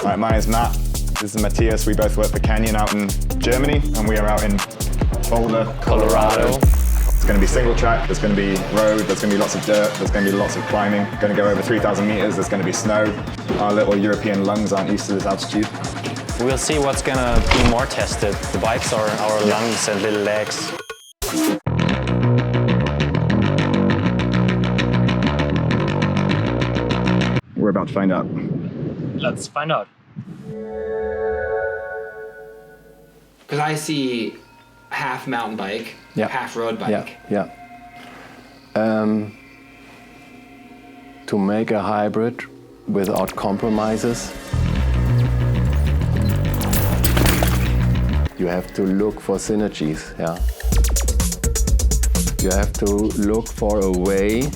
Right, my name's Matt. This is Matthias. We both work for Canyon out in Germany, and we are out in Boulder, Colorado. It's going to be single track, there's going to be road, there's going to be lots of dirt, there's going to be lots of climbing. Going to go over 3,000 meters, there's going to be snow. Our little European lungs aren't used to this altitude. We'll see what's going to be more tested. The bikes are our lungs and little legs. We're about to find out. Let's find out. Because I see half mountain bike, half road bike. To make a hybrid without compromises, you have to look for synergies. You have to look for a way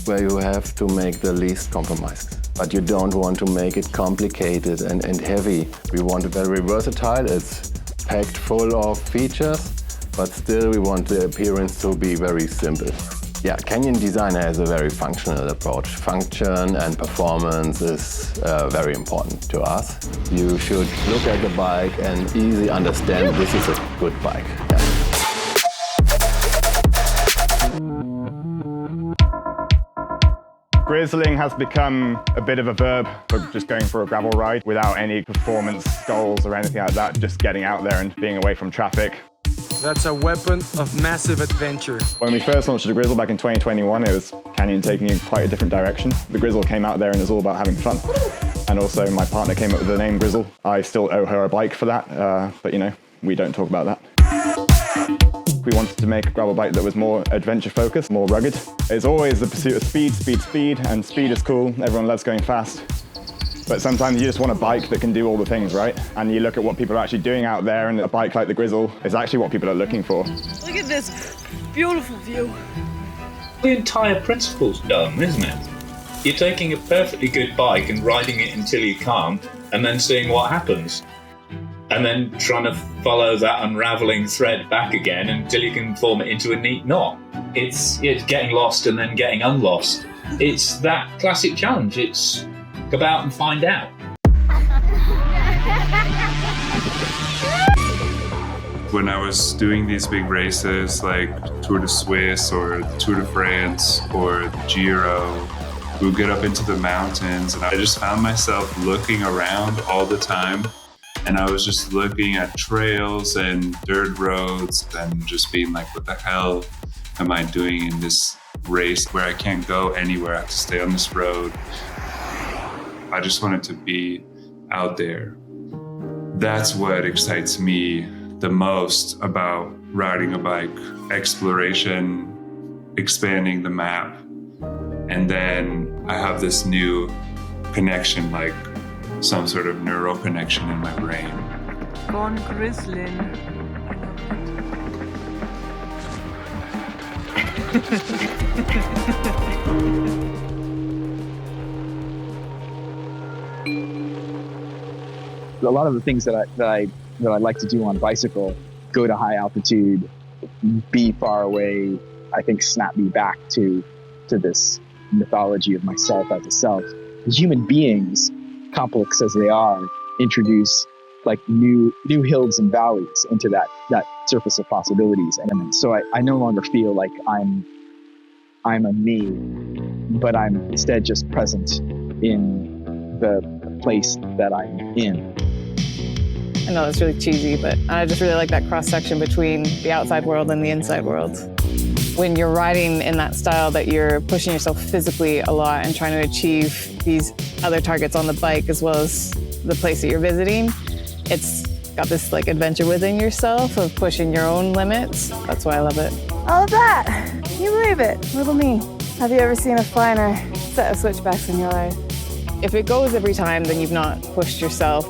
where you have to make the least compromises. But you don't want to make it complicated and heavy. We want it very versatile. It's packed full of features, but still we want the appearance to be very simple. Yeah, Canyon design has a very functional approach. Function and performance is very important to us. You should look at the bike and easily understand this is a good bike. Grizzling has become a bit of a verb for just going for a gravel ride without any performance goals or anything like that, just getting out there and being away from traffic. That's a weapon of massive adventure. When we first launched the Grizl back in 2021, it was Canyon taking in quite a different direction. The Grizl came out there and it was all about having fun. And also my partner came up with the name Grizl. I still owe her a bike for that, but you know, we don't talk about that. We wanted to make a gravel bike that was more adventure focused, more rugged. It's always the pursuit of speed, and speed is cool. Everyone loves going fast. But sometimes you just want a bike that can do all the things, right? And you look at what people are actually doing out there, and a bike like the Grizl is actually what people are looking for. Look at this beautiful view. The entire principle's done, isn't it? You're taking a perfectly good bike and riding it until you can't, and then seeing what happens. And then trying to follow that unraveling thread back again until you can form it into a neat knot. It's getting lost and then getting unlost. It's that classic challenge. It's go out and find out. When I was doing these big races like Tour de Suisse or the Tour de France or the Giro, we would get up into the mountains and I just found myself looking around all the time. And I was just looking at trails and dirt roads and just being like, what the hell am I doing in this race where I can't go anywhere? I have to stay on this road. I just wanted to be out there. That's what excites me the most about riding a bike. Exploration, expanding the map. And then I have this new connection, like some sort of neural connection in my brain. Gone Grizlin. A lot of the things that I like to do on a bicycle, go to high altitude, be far away, I think snap me back to this mythology of myself as a self. Human beings, complex as they are, introduce like new hills and valleys into that surface of possibilities. And so I no longer feel like I'm a me, but I'm instead just present in the place that I'm in. I know it's really cheesy, but I just really like that cross-section between the outside world and the inside world. When you're riding in that style that you're pushing yourself physically a lot and trying to achieve these other targets on the bike as well as the place that you're visiting, it's got this like adventure within yourself of pushing your own limits. That's why I love it. All of that. Can you believe it? Little me. Have you ever seen a finer set of switchbacks in your life? If it goes every time, then you've not pushed yourself.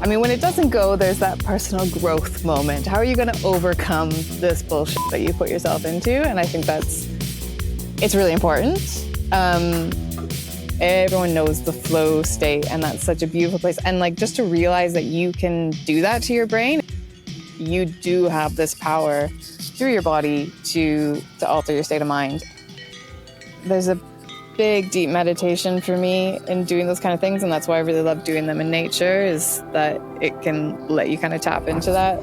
I mean, when it doesn't go, there's that personal growth moment. How are you going to overcome this bullshit that you put yourself into? And I think it's really important. Everyone knows the flow state, and that's such a beautiful place. And like, just to realize that you can do that to your brain, you do have this power through your body to alter your state of mind. There's a big, deep meditation for me in doing those kind of things, and that's why I really love doing them in nature, is that it can let you kind of tap into that.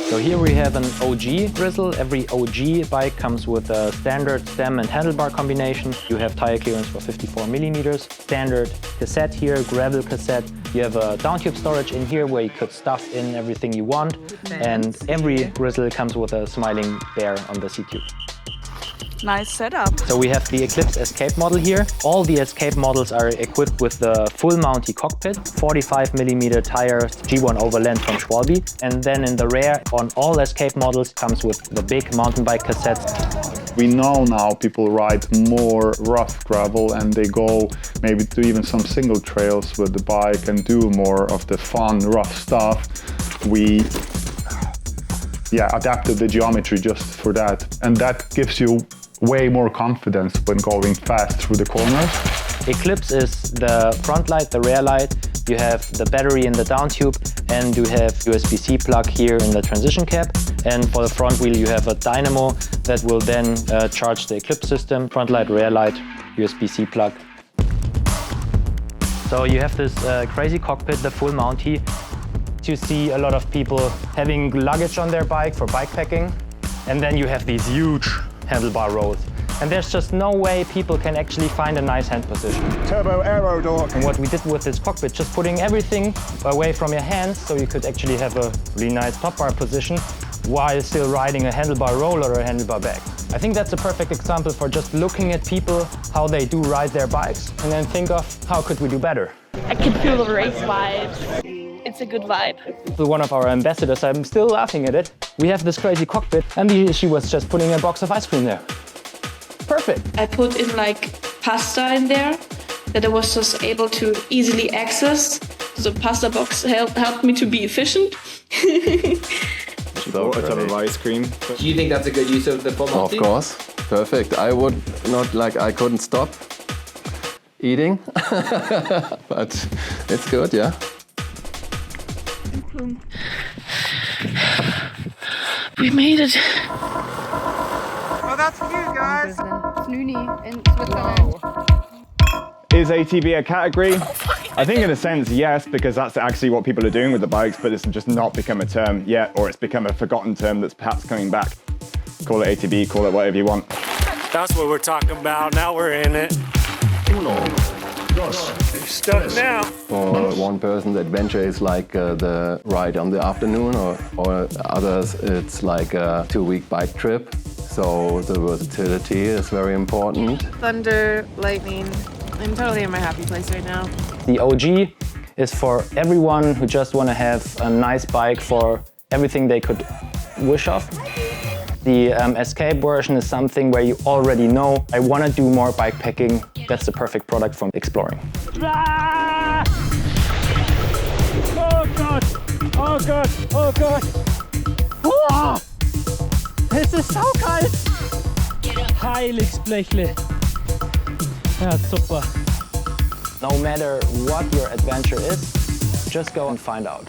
So here we have an OG Grizl. Every OG bike comes with a standard stem and handlebar combination. You have tire clearance for 54 millimeters. Standard cassette here, gravel cassette. You have a down tube storage in here where you could stuff in everything you want. And every Grizl comes with a smiling bear on the seat tube. Nice setup. So we have the ECLIPS Escape model here. All the Escape models are equipped with the full Mounty cockpit, 45 millimeter tires, G1 overland from Schwalbe. And then in the rear, on all Escape models, comes with the big mountain bike cassettes. We know now people ride more rough gravel and they go maybe to even some single trails with the bike and do more of the fun, rough stuff. We adapted the geometry just for that. And that gives you way more confidence when going fast through the corners. ECLIPS is the front light, the rear light. You have the battery in the down tube, and you have USB-C plug here in the transition cap. And for the front wheel, you have a dynamo that will then charge the ECLIPS system. Front light, rear light, USB-C plug. So you have this crazy cockpit, the full Mounty. You see a lot of people having luggage on their bike for bike packing. And then you have these huge handlebar rolls. And there's just no way people can actually find a nice hand position. Turbo aero door. And what we did with this cockpit, just putting everything away from your hands so you could actually have a really nice top bar position while still riding a handlebar roll or a handlebar bag. I think that's a perfect example for just looking at people, how they do ride their bikes, and then think of how could we do better. I can feel the race vibes. It's a good vibe. One of our ambassadors, I'm still laughing at it. We have this crazy cockpit, and she was just putting a box of ice cream there. Perfect. I put in like pasta in there that I was just able to easily access. The pasta box helped me to be efficient. She bought a ton of ice cream. Do you think that's a good use of the full Mounty? Of course, perfect. I would not I couldn't stop eating, but it's good, yeah. We made it. Oh, that's cute, guys. in Switzerland. Is ATV a category? I think in a sense, yes, because that's actually what people are doing with the bikes, but it's just not become a term yet, or it's become a forgotten term that's perhaps coming back. Call it ATV, call it whatever you want. That's what we're talking about. Now we're in it. Stuck now. For one person, the adventure is like the ride on the afternoon, or others, it's like a 2-week bike trip. So the versatility is very important. Thunder, lightning. I'm totally in my happy place right now. The OG is for everyone who just want to have a nice bike for everything they could wish of. The Escape version is something where you already know, I want to do more bike packing. That's the perfect product from exploring. Ah! Oh God! Oh God! Oh God! Oh! Es ist saukalt! Heiligsblechle! Ja, super. No matter what your adventure is, just go and find out.